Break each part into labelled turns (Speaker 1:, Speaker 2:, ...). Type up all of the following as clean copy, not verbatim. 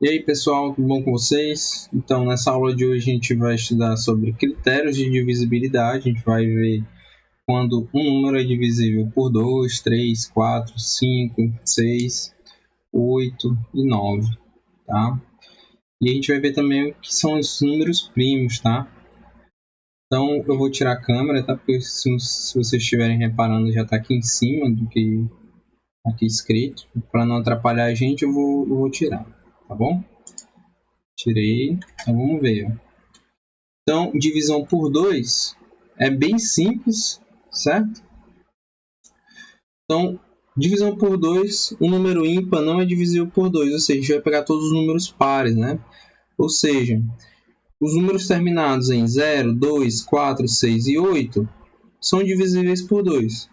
Speaker 1: E aí pessoal, tudo bom com vocês? Então nessa aula de hoje a gente vai estudar sobre critérios de divisibilidade. A gente vai ver quando um número é divisível por 2, 3, 4, 5, 6, 8 e 9, tá? E a gente vai ver também o que são os números primos, tá? Então eu vou tirar a câmera, tá? Porque se vocês estiverem reparando já está aqui em cima do que aqui escrito. Para não atrapalhar a gente eu vou tirar, tá bom? Tirei, então vamos ver. Então, divisão por 2 é bem simples, certo? Então, divisão por 2, um número ímpar não é divisível por 2, ou seja, a gente vai pegar todos os números pares, né? Ou seja, os números terminados em 0, 2, 4, 6 e 8 são divisíveis por 2.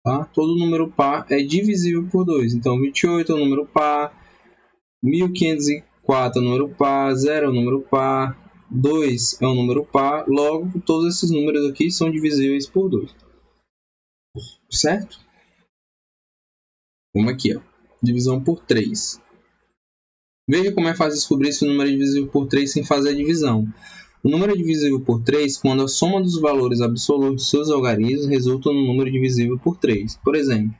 Speaker 1: Tá? Todo número par é divisível por 2. Então, 28 é um número par, 1504 é um número par, 0 é um número par, 2 é um número par, logo todos esses números aqui são divisíveis por 2. Certo? Vamos aqui, ó. Divisão por 3. Veja como é fácil descobrir se o número é divisível por 3 sem fazer a divisão. O número é divisível por 3 quando a soma dos valores absolutos de seus algarismos resulta no número divisível por 3. Por exemplo,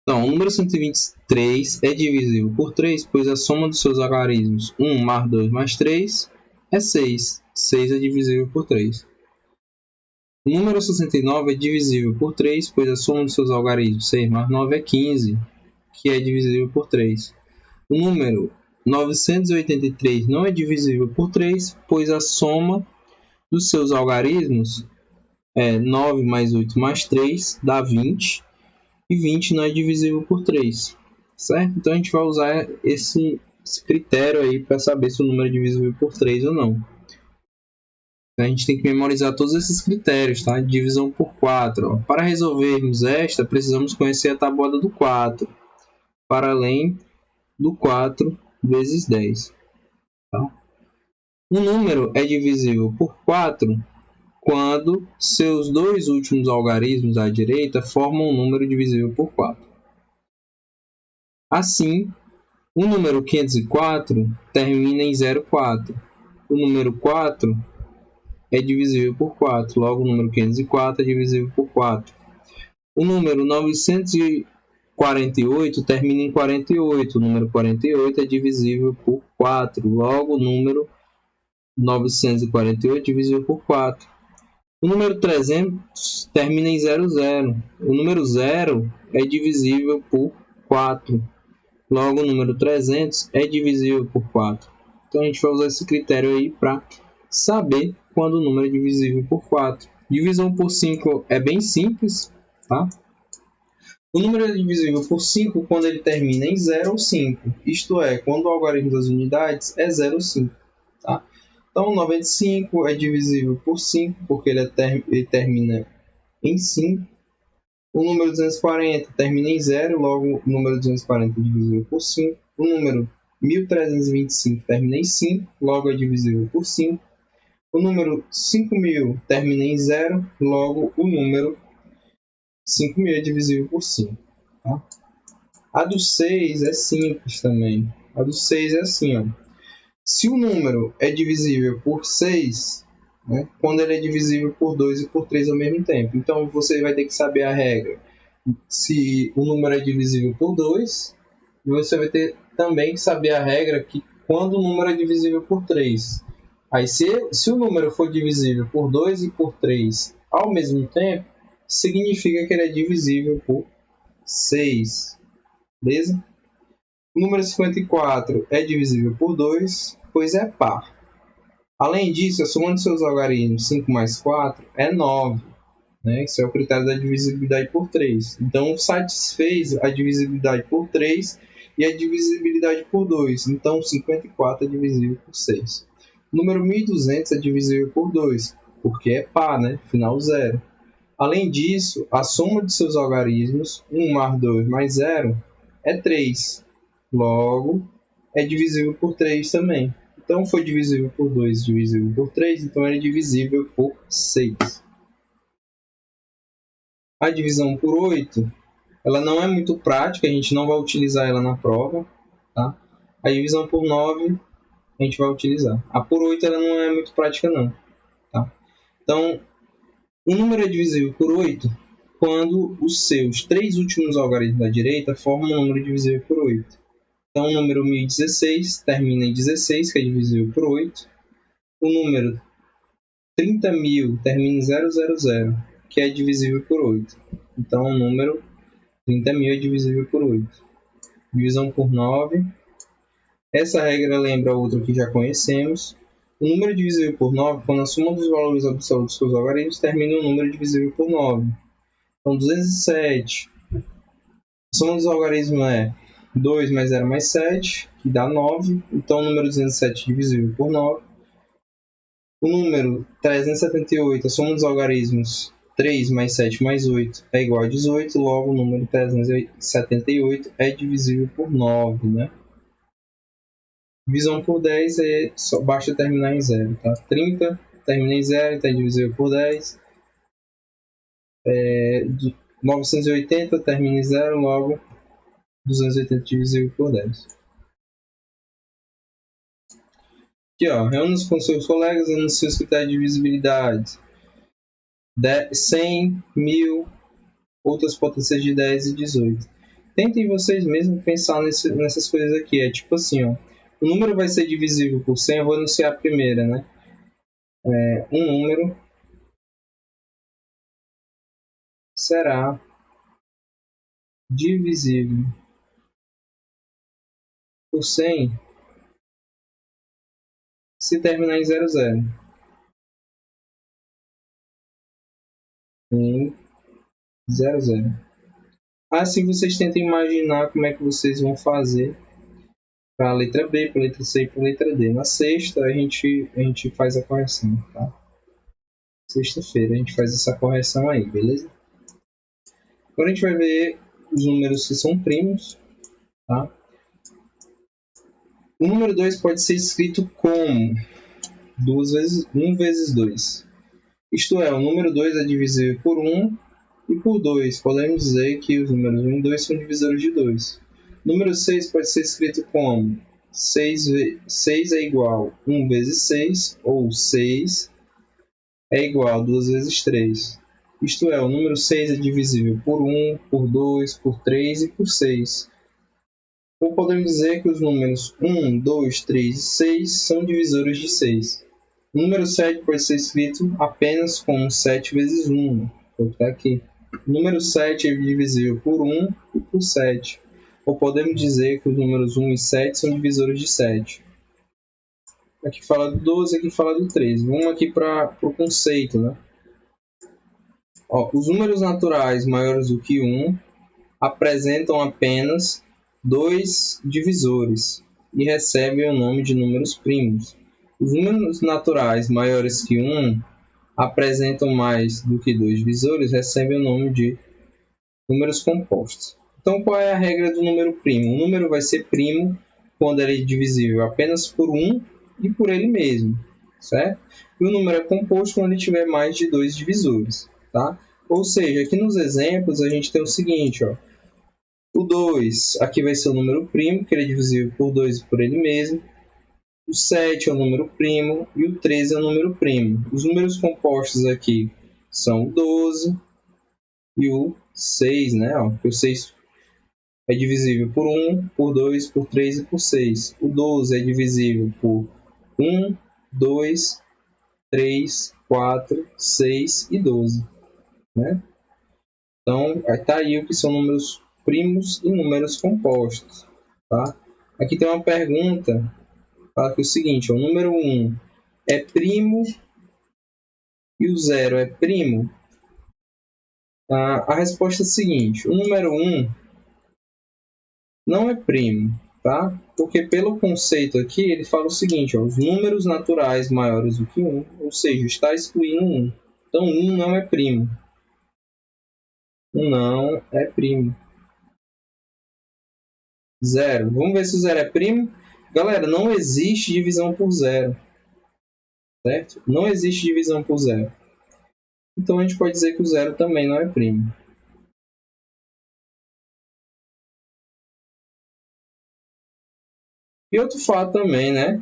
Speaker 1: então, o número 123 é divisível por 3, pois a soma dos seus algarismos 1 mais 2 mais 3 é 6. 6 é divisível por 3. O número 69 é divisível por 3, pois a soma dos seus algarismos 6 mais 9 é 15, que é divisível por 3. O número 983 não é divisível por 3, pois a soma dos seus algarismos é 9 mais 8 mais 3 dá 20, e 20 não é divisível por 3, certo? Então a gente vai usar esse critério aí para saber se o número é divisível por 3 ou não. Então, a gente tem que memorizar todos esses critérios, tá? Divisão por 4. Ó. Para resolvermos esta, precisamos conhecer a tabuada do 4, para além do 4 vezes 10. Tá? Um número é divisível por 4 quando seus dois últimos algarismos à direita formam um número divisível por 4. Assim, o número 504 termina em 04. O número 4 é divisível por 4, logo o número 504 é divisível por 4. O número 948 termina em 48, o número 48 é divisível por 4, logo o número 948 é divisível por 4. O número 300 termina em 00, o número 0 é divisível por 4, logo o número 300 é divisível por 4. Então a gente vai usar esse critério aí para saber quando o número é divisível por 4. Divisão por 5 é bem simples, tá? O número é divisível por 5 quando ele termina em 0 ou 5, isto é, quando o algarismo das unidades é 0 ou 5. Tá? Então, 95 é divisível por 5 porque ele termina em 5. O número 240 termina em 0, logo o número 240 é divisível por 5. O número 1325 termina em 5, logo é divisível por 5. O número 5000 termina em 0, logo o número 5000 é divisível por 5. Tá? A do 6 é simples também. A do 6 é assim, ó. Se o número é divisível por 6, né, quando ele é divisível por 2 e por 3 ao mesmo tempo. Então, você vai ter que saber a regra. Se o número é divisível por 2, você vai ter também que saber a regra que quando o número é divisível por 3. Aí, se o número for divisível por 2 e por 3 ao mesmo tempo, significa que ele é divisível por 6. Beleza? O número 54 é divisível por 2, pois é par. Além disso, a soma de seus algarismos 5 mais 4 é 9. Né? Esse é o critério da divisibilidade por 3. Então, satisfez a divisibilidade por 3 e a divisibilidade por 2. Então, 54 é divisível por 6. O número 1200 é divisível por 2, porque é par, né? Final 0. Além disso, a soma de seus algarismos, 1 mais 2 mais 0, é 3. Logo, é divisível por 3 também. Então, foi divisível por 2, divisível por 3, então ele é divisível por 6. A divisão por 8, ela não é muito prática, a gente não vai utilizar ela na prova, tá? A divisão por 9 a gente vai utilizar. A por 8 ela não é muito prática não. Tá? Então, o número é divisível por 8 quando os seus 3 últimos algarismos da direita formam um número divisível por 8. Então, o número 1016 termina em 16, que é divisível por 8. O número 30.000 termina em 000, que é divisível por 8. Então, o número 30.000 é divisível por 8. Divisão por 9. Essa regra lembra outra que já conhecemos. O número divisível por 9, quando a soma dos valores absolutos dos algarismos termina em um número divisível por 9. Então, 207. A soma dos algarismos é 2 mais 0 mais 7, que dá 9. Então, o número 207 é divisível por 9. O número 378, a soma dos algarismos 3 mais 7 mais 8 é igual a 18. Logo, o número 378 é divisível por 9, né? Divisão por 10 basta terminar em 0. Tá? 30 termina em 0, então é divisível por 10. 980 termina em 0, logo 280 divisível por 10. Aqui, ó, reúna-se com seus colegas e anuncie os critérios de divisibilidade. 100, 1000, outras potências de 10 e 18. Tentem vocês mesmos pensar nessas coisas aqui. É tipo assim, ó. O número vai ser divisível por 100, eu vou anunciar a primeira, né? Um número será divisível por 100 se terminar em 00. Em 00. Assim vocês tentem imaginar como é que vocês vão fazer para a letra B, para a letra C e para a letra D. Na sexta a gente faz a correção, tá? Sexta-feira a gente faz essa correção aí, beleza? Agora a gente vai ver os números que são primos, tá? O número 2 pode ser escrito como 1 vezes 2. Isto é, o número 2 é divisível por 1 e por 2. Podemos dizer que os números 1 e 2 são divisores de 2. O número 6 pode ser escrito como 6 é igual a 1 vezes 6, ou 6 é igual a 2 vezes 3. Isto é, o número 6 é divisível por 1, por 2, por 3 e por 6. Ou podemos dizer que os números 1, 2, 3 e 6 são divisores de 6. O número 7 pode ser escrito apenas como 7 vezes 1. Vou botar aqui. O número 7 é divisível por 1 e por 7. Ou podemos dizer que os números 1 e 7 são divisores de 7. Aqui fala do 12, aqui fala do 13. Vamos aqui para o conceito, né? Ó, os números naturais maiores do que 1 apresentam apenas 2 divisores e recebem o nome de números primos. Os números naturais maiores que 1 apresentam mais do que 2 divisores e recebem o nome de números compostos. Então, qual é a regra do número primo? O número vai ser primo quando ele é divisível apenas por 1 e por ele mesmo, certo? E o número é composto quando ele tiver mais de 2 divisores, tá? Ou seja, aqui nos exemplos a gente tem o seguinte, ó. O 2 aqui vai ser o número primo, que ele é divisível por 2 e por ele mesmo. O 7 é o número primo e o 13 é o número primo. Os números compostos aqui são o 12 e o 6, né? Ó, o 6 é divisível por 1, por 2, por 3 e por 6. O 12 é divisível por 1, 2, 3, 4, 6 e 12. Né? Então, está aí o que são números primos e números compostos. Tá? Aqui tem uma pergunta, fala que é o seguinte, o número 1 é primo e o 0 é primo? A resposta é a seguinte, o número 1 não é primo, tá? Porque pelo conceito aqui, ele fala o seguinte, ó, os números naturais maiores do que 1, ou seja, está excluindo 1. Então, 1 não é primo. 1 não é primo. 0. Vamos ver se o 0 é primo. Galera, não existe divisão por 0. Certo? Não existe divisão por 0. Então, a gente pode dizer que o 0 também não é primo. E outro fato também, né?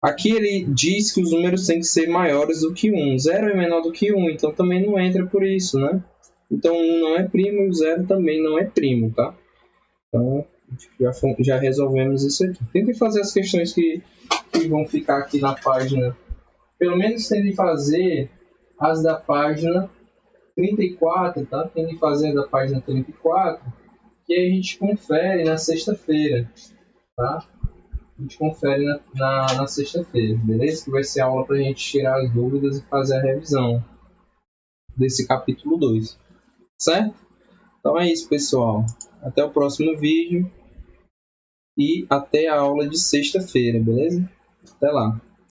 Speaker 1: Aqui ele diz que os números têm que ser maiores do que 1. 0 é menor do que 1, então também não entra por isso, né? Então 1 não é primo e o 0 também não é primo, tá? Então já resolvemos isso aqui. Tentem fazer as questões que vão ficar aqui na página. Pelo menos tentem fazer as da página 34, tá? Tentem fazer as da página 34, que aí a gente confere na sexta-feira, tá? A gente confere na sexta-feira, beleza? Que vai ser a aula para a gente tirar as dúvidas e fazer a revisão desse capítulo 2, certo? Então é isso, pessoal. Até o próximo vídeo e até a aula de sexta-feira, beleza? Até lá.